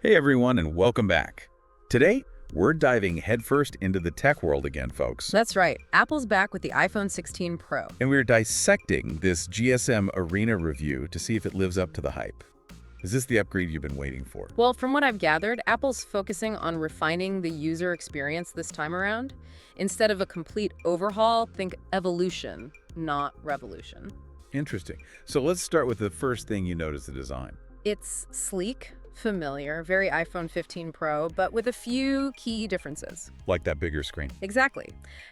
Hey everyone, and welcome back. Today, we're diving headfirst into the tech world again, folks. That's right. Apple's back with the iPhone 16 Pro. And we're dissecting this GSM Arena review to see if it lives up to the hype. Is this the upgrade you've been waiting for? Well, from what I've gathered, Apple's focusing on refining the user experience this time around. Instead of a complete overhaul, think evolution, not revolution. Interesting. So let's start with the first thing you notice, the design. It's sleek, familiar, very iPhone 15 Pro, but with a few key differences. Like that bigger screen. Exactly.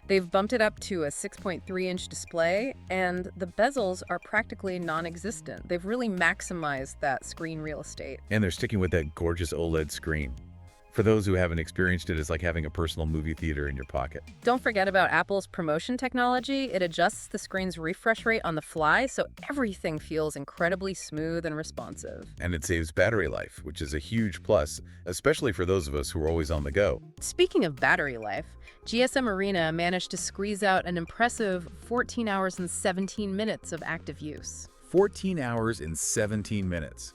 They've bumped it up to a 6.3-inch display, and the bezels are practically non-existent. They've really maximized that screen real estate. And they're sticking with that gorgeous OLED screen. For those who haven't experienced it, it's like having a personal movie theater in your pocket. Don't forget about Apple's promotion technology. It adjusts the screen's refresh rate on the fly, so everything feels incredibly smooth and responsive. And it saves battery life, which is a huge plus, especially for those of us who are always on the go. Speaking of battery life, GSM Arena managed to squeeze out an impressive 14 hours and 17 minutes of active use. 14 hours and 17 minutes.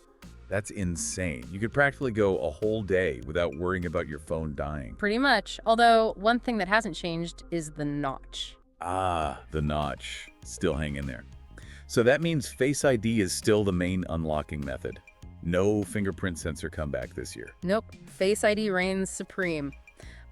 That's insane. You could practically go a whole day without worrying about your phone dying. Pretty much, although one thing that hasn't changed is the notch. Ah, the notch. Still hanging there. So that means Face ID is still the main unlocking method. No fingerprint sensor comeback this year. Nope, Face ID reigns supreme.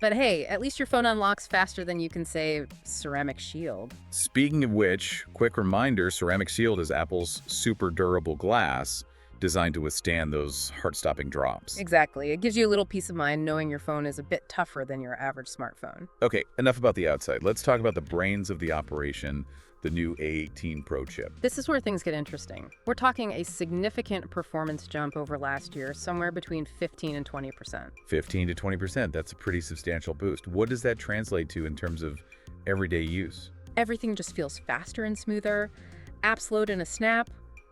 But hey, at least your phone unlocks faster than you can say Ceramic Shield. Speaking of which, quick reminder, Ceramic Shield is Apple's super durable glass designed to withstand those heart-stopping drops. Exactly. It gives you a little peace of mind knowing your phone is a bit tougher than your average smartphone. Okay, enough about the outside. Let's talk about the brains of the operation, the new A18 Pro chip. This is where things get interesting. We're talking a significant performance jump over last year, somewhere between 15 and 20%. 15 to 20%, that's a pretty substantial boost. What does that translate to in terms of everyday use? Everything just feels faster and smoother. Apps load in a snap.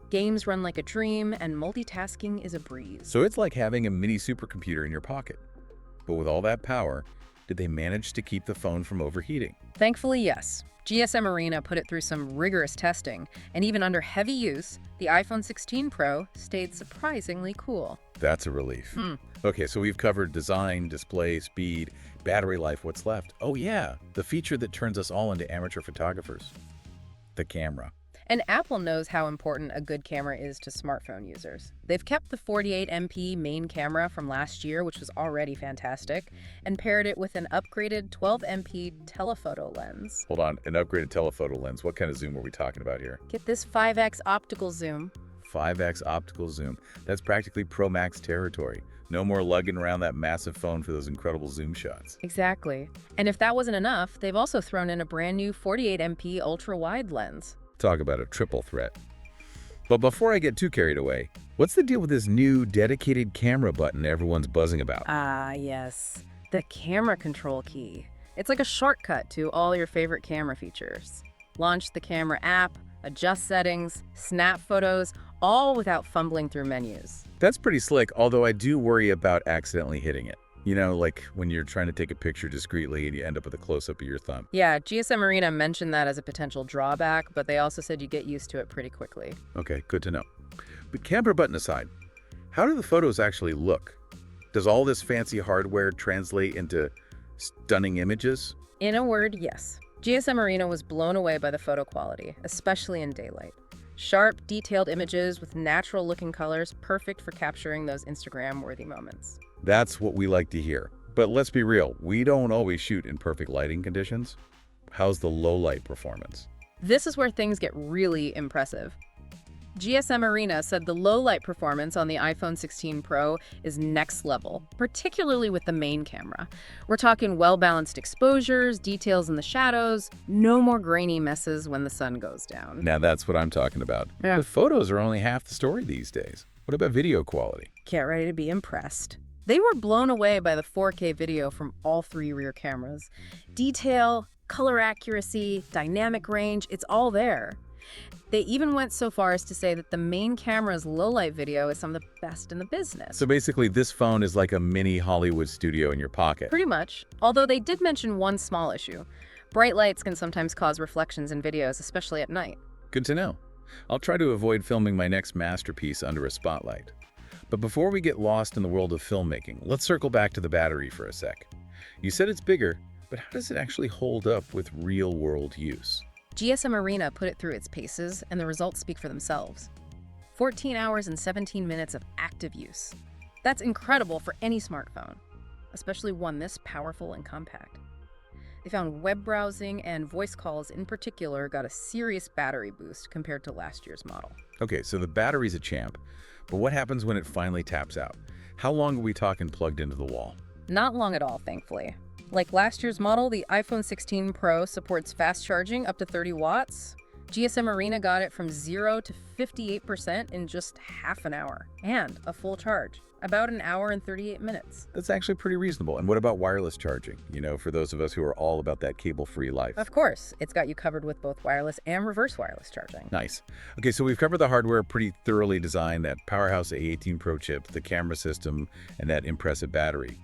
Games run like a dream, and multitasking is a breeze. So it's like having a mini supercomputer in your pocket. But with all that power, did they manage to keep the phone from overheating? Thankfully, yes. GSM Arena put it through some rigorous testing, and even under heavy use, the iPhone 16 Pro stayed surprisingly cool. That's a relief. Okay, so we've covered design, display, speed, battery life. What's left? Oh yeah, the feature that turns us all into amateur photographers. The camera. And Apple knows how important a good camera is to smartphone users. They've kept the 48MP main camera from last year, which was already fantastic, and paired it with an upgraded 12MP telephoto lens. Hold on, an upgraded telephoto lens. What kind of zoom are we talking about here? Get this 5x optical zoom. 5x optical zoom. That's practically Pro Max territory. No more lugging around that massive phone for those incredible zoom shots. Exactly. And if that wasn't enough, they've also thrown in a brand new 48MP ultra-wide lens. Talk about a triple threat. But before I get too carried away, what's the deal with this new dedicated camera button everyone's buzzing about? Ah, yes. The camera control key. It's like a shortcut to all your favorite camera features. Launch the camera app, adjust settings, snap photos, all without fumbling through menus. That's pretty slick, although I do worry about accidentally hitting it. You know, like when you're trying to take a picture discreetly and you end up with a close-up of your thumb. Yeah, GSM Arena mentioned that as a potential drawback, but they also said you get used to it pretty quickly. Okay, good to know. But camera button aside, how do the photos actually look? Does all this fancy hardware translate into stunning images? In a word, yes. GSM Arena was blown away by the photo quality, especially in daylight. Sharp, detailed images with natural-looking colors, perfect for capturing those Instagram-worthy moments. That's what we like to hear. But let's be real, we don't always shoot in perfect lighting conditions. How's the low-light performance? This is where things get really impressive. GSM Arena said the low-light performance on the iPhone 16 Pro is next level, particularly with the main camera. We're talking well-balanced exposures, details in the shadows, no more grainy messes when the sun goes down. Now that's what I'm talking about. Yeah. But photos are only half the story these days. What about video quality? Get ready to be impressed. They were blown away by the 4K video from all three rear cameras. Detail, color accuracy, dynamic range, it's all there. They even went so far as to say that the main camera's low-light video is some of the best in the business. So basically, this phone is like a mini Hollywood studio in your pocket. Pretty much. Although they did mention one small issue. Bright lights can sometimes cause reflections in videos, especially at night. Good to know. I'll try to avoid filming my next masterpiece under a spotlight. But before we get lost in the world of filmmaking, let's circle back to the battery for a sec. You said it's bigger, but how does it actually hold up with real-world use? GSM Arena put it through its paces, and the results speak for themselves. 14 hours and 17 minutes of active use. That's incredible for any smartphone, especially one this powerful and compact. They found web browsing and voice calls in particular got a serious battery boost compared to last year's model. Okay, so the battery's a champ, but what happens when it finally taps out? How long are we talking plugged into the wall? Not long at all, thankfully. Like last year's model, the iPhone 16 Pro supports fast charging up to 30 watts. GSM Arena got it from 0 to 58% in just half an hour, and a full charge, about an hour and 38 minutes. That's actually pretty reasonable. And what about wireless charging? You know, for those of us who are all about that cable-free life. Of course, it's got you covered with both wireless and reverse wireless charging. Nice. Okay, so we've covered the hardware pretty thoroughly designed, that powerhouse A18 Pro chip, the camera system, and that impressive battery.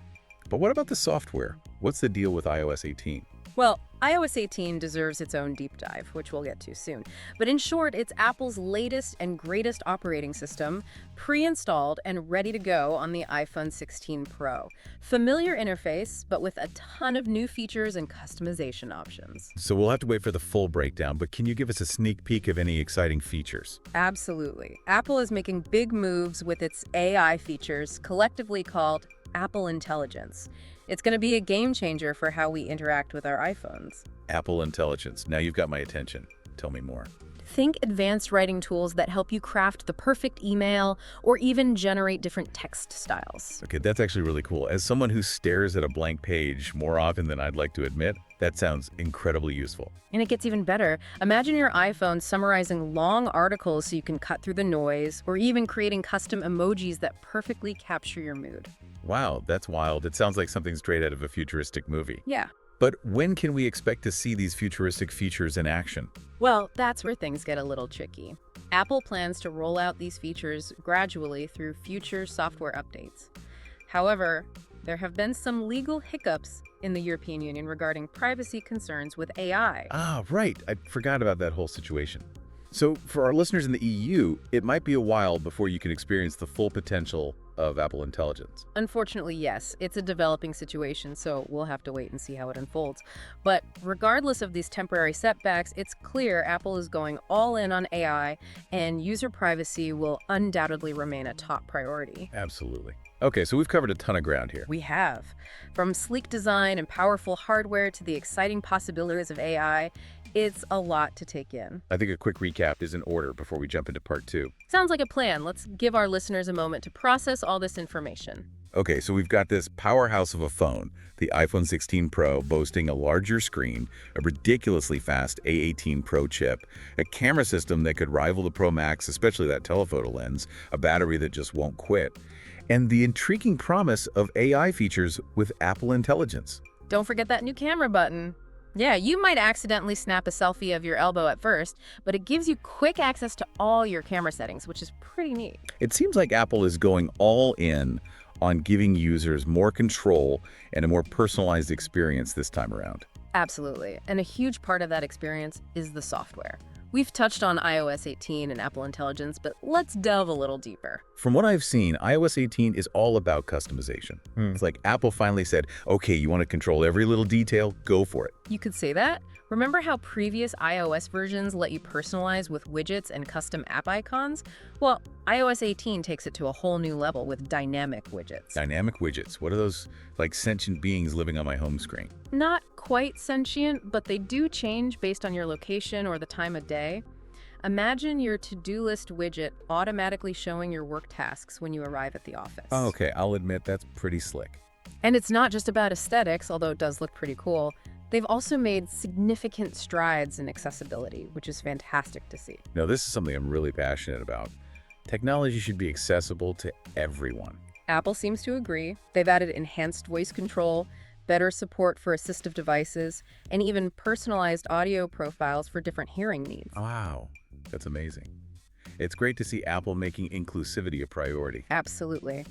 But what about the software? What's the deal with iOS 18? Well, iOS 18 deserves its own deep dive, which we'll get to soon. But in short, it's Apple's latest and greatest operating system, pre-installed and ready to go on the iPhone 16 Pro. Familiar interface, but with a ton of new features and customization options. So we'll have to wait for the full breakdown, but can you give us a sneak peek of any exciting features? Absolutely. Apple is making big moves with its AI features, collectively called Apple Intelligence. It's going to be a game changer for how we interact with our iPhones. Apple Intelligence. Now you've got my attention. Tell me more. Think advanced writing tools that help you craft the perfect email or even generate different text styles. Okay, that's actually really cool. As someone who stares at a blank page more often than I'd like to admit, that sounds incredibly useful. And it gets even better. Imagine your iPhone summarizing long articles so you can cut through the noise, or even creating custom emojis that perfectly capture your mood. Wow, that's wild. It sounds like something straight out of a futuristic movie. Yeah. But when can we expect to see these futuristic features in action? Well, that's where things get a little tricky. Apple plans to roll out these features gradually through future software updates. However, there have been some legal hiccups in the European Union regarding privacy concerns with AI. Ah, right. I forgot about that whole situation. So for our listeners in the EU, it might be a while before you can experience the full potential of Apple Intelligence. Unfortunately, yes, it's a developing situation, so we'll have to wait and see how it unfolds. But regardless of these temporary setbacks, it's clear Apple is going all in on AI, and user privacy will undoubtedly remain a top priority. Absolutely. Okay, so we've covered a ton of ground here. We have. From sleek design and powerful hardware to the exciting possibilities of AI, it's a lot to take in. I think a quick recap is in order before we jump into part 2. Sounds like a plan. Let's give our listeners a moment to process all this information. Okay, so we've got this powerhouse of a phone, the iPhone 16 Pro, boasting a larger screen, a ridiculously fast A18 Pro chip, a camera system that could rival the Pro Max, especially that telephoto lens, a battery that just won't quit, and the intriguing promise of AI features with Apple Intelligence. Don't forget that new camera button. Yeah, you might accidentally snap a selfie of your elbow at first, but it gives you quick access to all your camera settings, which is pretty neat. It seems like Apple is going all in on giving users more control and a more personalized experience this time around. Absolutely. And a huge part of that experience is the software. We've touched on iOS 18 and Apple Intelligence, but let's delve a little deeper. From what I've seen, iOS 18 is all about customization. It's like Apple finally said, okay, you want to control every little detail? Go for it. You could say that. Remember how previous iOS versions let you personalize with widgets and custom app icons? Well, iOS 18 takes it to a whole new level with dynamic widgets. Dynamic widgets. What are those, like sentient beings living on my home screen? Not quite sentient, but they do change based on your location or the time of day. Imagine your to-do list widget automatically showing your work tasks when you arrive at the office. Oh, okay, I'll admit that's pretty slick. And it's not just about aesthetics, although it does look pretty cool. They've also made significant strides in accessibility, which is fantastic to see. Now, this is something I'm really passionate about. Technology should be accessible to everyone. Apple seems to agree. They've added enhanced voice control, better support for assistive devices, and even personalized audio profiles for different hearing needs. Wow, that's amazing. It's great to see Apple making inclusivity a priority. Absolutely.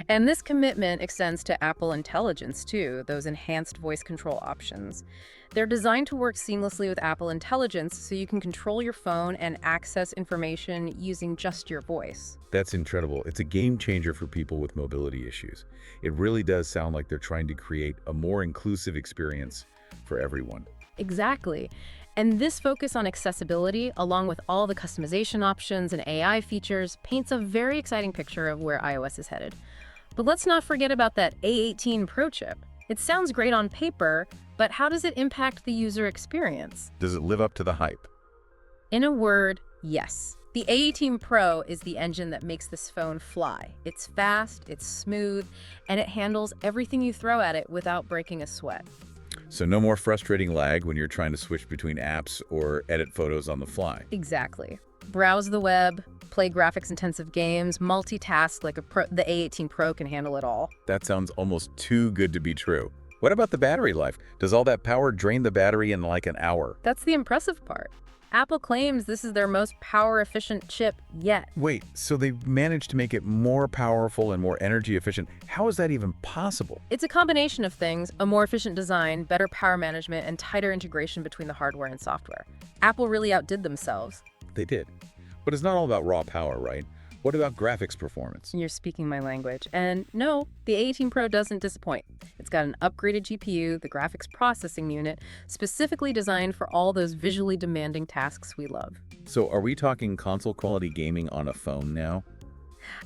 And this commitment extends to Apple Intelligence, too, those enhanced voice control options. They're designed to work seamlessly with Apple Intelligence so you can control your phone and access information using just your voice. That's incredible. It's a game changer for people with mobility issues. It really does sound like they're trying to create a more inclusive experience for everyone. Exactly. And this focus on accessibility, along with all the customization options and AI features, paints a very exciting picture of where iOS is headed. But let's not forget about that A18 Pro chip. It sounds great on paper, but how does it impact the user experience? Does it live up to the hype? In a word, yes. The A18 Pro is the engine that makes this phone fly. It's fast, it's smooth, and it handles everything you throw at it without breaking a sweat. So no more frustrating lag when you're trying to switch between apps or edit photos on the fly. Exactly. Browse the web, play graphics-intensive games, multitask like the A18 Pro can handle it all. That sounds almost too good to be true. What about the battery life? Does all that power drain the battery in like an hour? That's the impressive part. Apple claims this is their most power-efficient chip yet. Wait, so they've managed to make it more powerful and more energy efficient. How is that even possible? It's a combination of things: a more efficient design, better power management, and tighter integration between the hardware and software. Apple really outdid themselves. They did. But it's not all about raw power, right? What about graphics performance? You're speaking my language. And no, the A18 Pro doesn't disappoint. It's got an upgraded GPU, the graphics processing unit, specifically designed for all those visually demanding tasks we love. So are we talking console quality gaming on a phone now?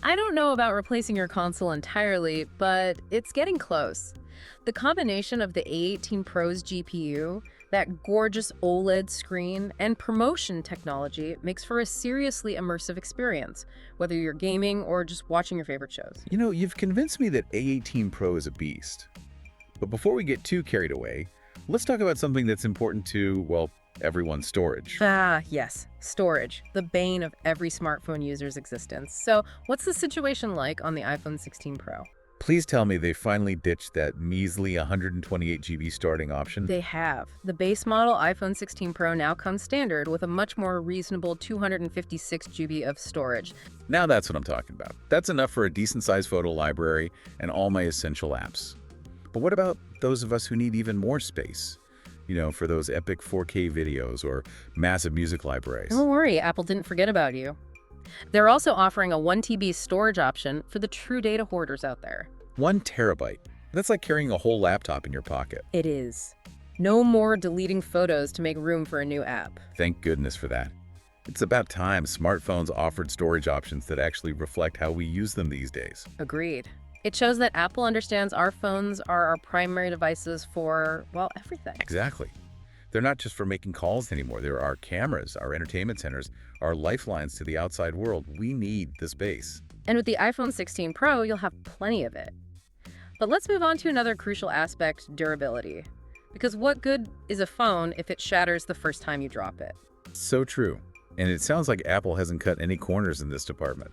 I don't know about replacing your console entirely, but it's getting close. The combination of the A18 Pro's GPU, that gorgeous OLED screen, and promotion technology makes for a seriously immersive experience, whether you're gaming or just watching your favorite shows. You know, you've convinced me that A18 Pro is a beast. But before we get too carried away, let's talk about something that's important to, well, everyone's storage. Ah, yes, storage, the bane of every smartphone user's existence. So, what's the situation like on the iPhone 16 Pro? Please tell me they finally ditched that measly 128 GB starting option. They have. The base model iPhone 16 Pro now comes standard with a much more reasonable 256 GB of storage. Now that's what I'm talking about. That's enough for a decent-sized photo library and all my essential apps. But what about those of us who need even more space? You know, for those epic 4K videos or massive music libraries. Don't worry, Apple didn't forget about you. They're also offering a 1 TB storage option for the true data hoarders out there. 1 terabyte. That's like carrying a whole laptop in your pocket. It is. No more deleting photos to make room for a new app. Thank goodness for that. It's about time smartphones offered storage options that actually reflect how we use them these days. Agreed. It shows that Apple understands our phones are our primary devices for, well, everything. Exactly. They're not just for making calls anymore. They're our cameras, our entertainment centers, our lifelines to the outside world. We need the space. And with the iPhone 16 Pro, you'll have plenty of it. But let's move on to another crucial aspect: durability. Because what good is a phone if it shatters the first time you drop it? So true. And it sounds like Apple hasn't cut any corners in this department.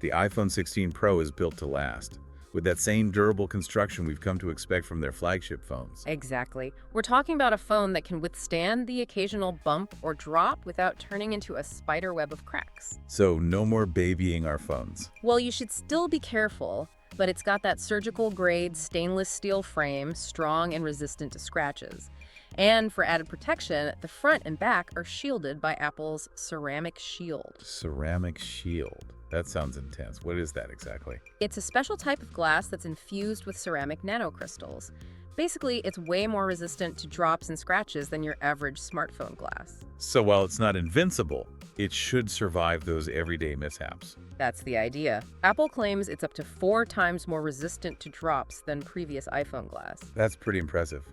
The iPhone 16 Pro is built to last, with that same durable construction we've come to expect from their flagship phones. Exactly. We're talking about a phone that can withstand the occasional bump or drop without turning into a spider web of cracks. So no more babying our phones. Well, you should still be careful, but it's got that surgical-grade stainless steel frame, strong and resistant to scratches. And for added protection, the front and back are shielded by Apple's Ceramic Shield. Ceramic Shield. That sounds intense. What is that exactly? It's a special type of glass that's infused with ceramic nanocrystals. Basically, it's way more resistant to drops and scratches than your average smartphone glass. So while it's not invincible, it should survive those everyday mishaps. That's the idea. Apple claims it's up to 4 times more resistant to drops than previous iPhone glass. That's pretty impressive.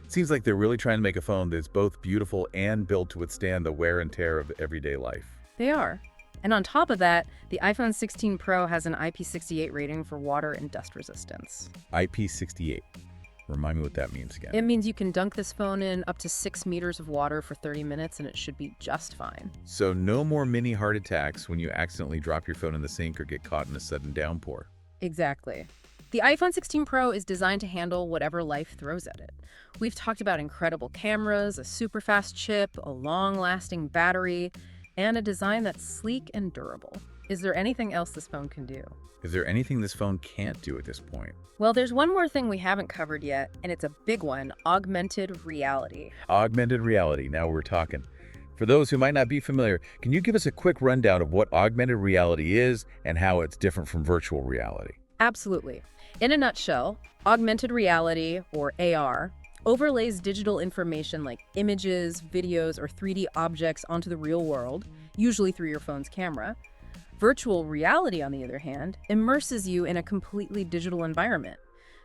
Seems like they're really trying to make a phone that's both beautiful and built to withstand the wear and tear of everyday life. They are. And on top of that, the iPhone 16 Pro has an IP68 rating for water and dust resistance. IP68. Remind me what that means again. It means you can dunk this phone in up to 6 meters of water for 30 minutes and it should be just fine. So no more mini heart attacks when you accidentally drop your phone in the sink or get caught in a sudden downpour. Exactly. The iPhone 16 Pro is designed to handle whatever life throws at it. We've talked about incredible cameras, a super fast chip, a long-lasting battery, and a design that's sleek and durable. Is there anything else this phone can do? Is there anything this phone can't do at this point? Well, there's one more thing we haven't covered yet, and it's a big one: augmented reality. Augmented reality, now we're talking. For those who might not be familiar, can you give us a quick rundown of what augmented reality is and how it's different from virtual reality? Absolutely. In a nutshell, augmented reality, or AR, overlays digital information like images, videos, or 3D objects onto the real world, usually through your phone's camera. Virtual reality, on the other hand, immerses you in a completely digital environment.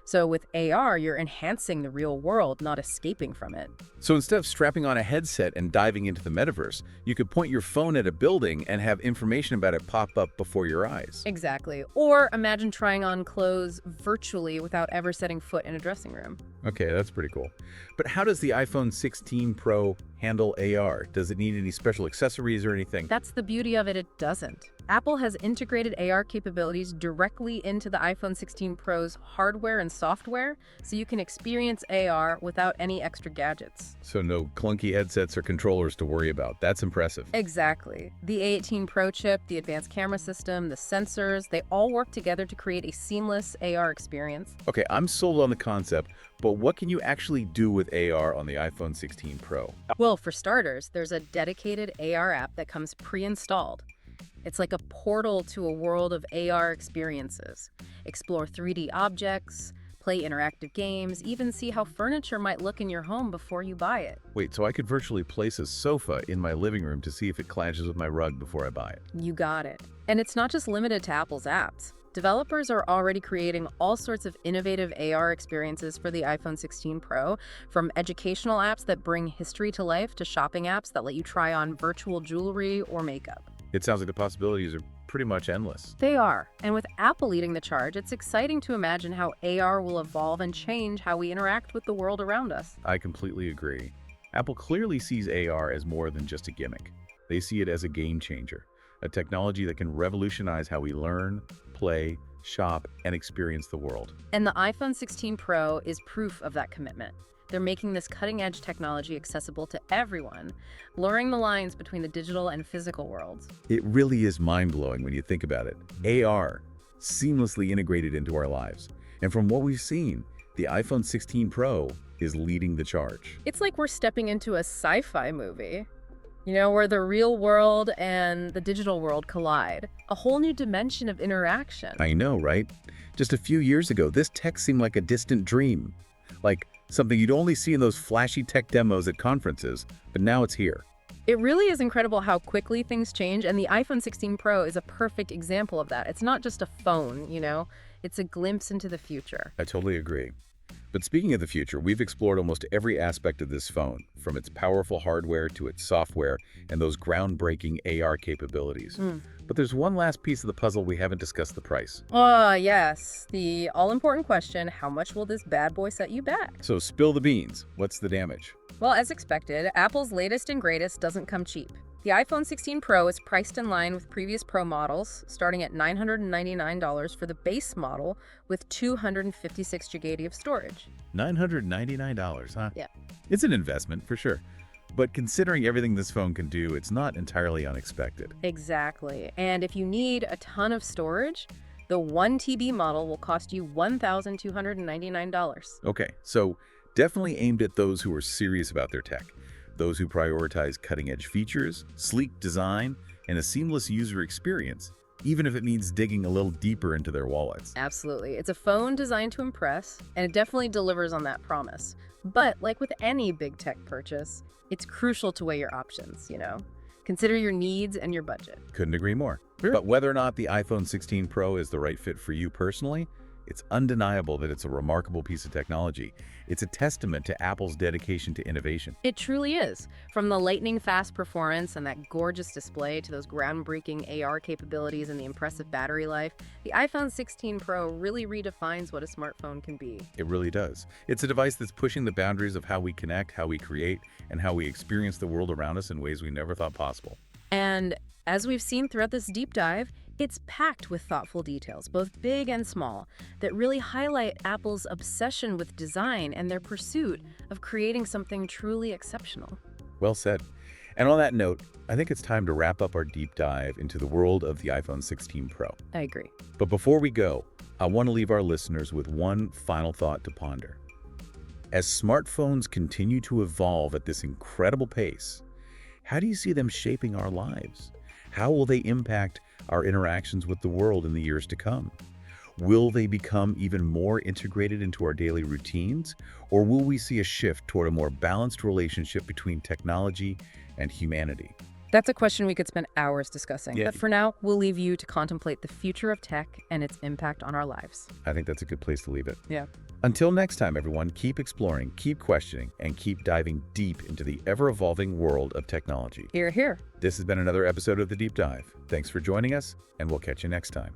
So with AR, you're enhancing the real world, not escaping from it. So instead of strapping on a headset and diving into the metaverse, you could point your phone at a building and have information about it pop up before your eyes. Exactly. Or imagine trying on clothes virtually without ever setting foot in a dressing room. Okay, that's pretty cool. But how does the iPhone 16 Pro handle AR? Does it need any special accessories or anything? That's the beauty of it, it doesn't. Apple has integrated AR capabilities directly into the iPhone 16 Pro's hardware and software, so you can experience AR without any extra gadgets. So no clunky headsets or controllers to worry about. That's impressive. Exactly. The A18 Pro chip, the advanced camera system, the sensors, they all work together to create a seamless AR experience. Okay, I'm sold on the concept, but what can you actually do with AR on the iPhone 16 Pro? Well, for starters, there's a dedicated AR app that comes pre-installed. It's like a portal to a world of AR experiences. Explore 3D objects, play interactive games, even see how furniture might look in your home before you buy it. Wait, so I could virtually place a sofa in my living room to see if it clashes with my rug before I buy it? You got it. And it's not just limited to Apple's apps. Developers are already creating all sorts of innovative AR experiences for the iPhone 16 Pro, from educational apps that bring history to life to shopping apps that let you try on virtual jewelry or makeup. It sounds like the possibilities are pretty much endless. They are. And with Apple leading the charge, it's exciting to imagine how AR will evolve and change how we interact with the world around us. I completely agree. Apple clearly sees AR as more than just a gimmick. They see it as a game changer, a technology that can revolutionize how we learn, play, shop, and experience the world. And the iPhone 16 Pro is proof of that commitment. They're making this cutting-edge technology accessible to everyone, blurring the lines between the digital and physical worlds. It really is mind-blowing when you think about it. AR, seamlessly integrated into our lives. And from what we've seen, the iPhone 16 Pro is leading the charge. It's like we're stepping into a sci-fi movie, where the real world and the digital world collide. A whole new dimension of interaction. I know, right? Just a few years ago, this tech seemed like a distant dream. Like something you'd only see in those flashy tech demos at conferences, but now it's here. It really is incredible how quickly things change, and the iPhone 16 Pro is a perfect example of that. It's not just a phone, it's a glimpse into the future. I totally agree. But speaking of the future, we've explored almost every aspect of this phone, from its powerful hardware to its software and those groundbreaking AR capabilities. But there's one last piece of the puzzle we haven't discussed: the price. Yes. The all-important question: how much will this bad boy set you back? So spill the beans. What's the damage? Well, as expected, Apple's latest and greatest doesn't come cheap. The iPhone 16 Pro is priced in line with previous Pro models, starting at $999 for the base model with 256 GB of storage. $999, huh? Yeah. It's an investment, for sure. But considering everything this phone can do, it's not entirely unexpected. Exactly. And if you need a ton of storage, the 1 TB model will cost you $1,299. Okay, so definitely aimed at those who are serious about their tech. Those who prioritize cutting-edge features, sleek design, and a seamless user experience, even if it means digging a little deeper into their wallets. Absolutely. It's a phone designed to impress, and it definitely delivers on that promise. But like with any big tech purchase, it's crucial to weigh your options, Consider your needs and your budget. Couldn't agree more. But whether or not the iPhone 16 Pro is the right fit for you personally, it's undeniable that it's a remarkable piece of technology. It's a testament to Apple's dedication to innovation. It truly is. From the lightning-fast performance and that gorgeous display to those groundbreaking AR capabilities and the impressive battery life, the iPhone 16 Pro really redefines what a smartphone can be. It really does. It's a device that's pushing the boundaries of how we connect, how we create, and how we experience the world around us in ways we never thought possible. And as we've seen throughout this deep dive, it's packed with thoughtful details, both big and small, that really highlight Apple's obsession with design and their pursuit of creating something truly exceptional. Well said. And on that note, I think it's time to wrap up our deep dive into the world of the iPhone 16 Pro. I agree. But before we go, I want to leave our listeners with one final thought to ponder. As smartphones continue to evolve at this incredible pace, how do you see them shaping our lives? How will they impact our interactions with the world in the years to come? Will they become even more integrated into our daily routines, or will we see a shift toward a more balanced relationship between technology and humanity? That's a question we could spend hours discussing. Yeah. But for now, we'll leave you to contemplate the future of tech and its impact on our lives. I think that's a good place to leave it. Yeah. Until next time, everyone, keep exploring, keep questioning, and keep diving deep into the ever-evolving world of technology. Here, here. This has been another episode of The Deep Dive. Thanks for joining us, and we'll catch you next time.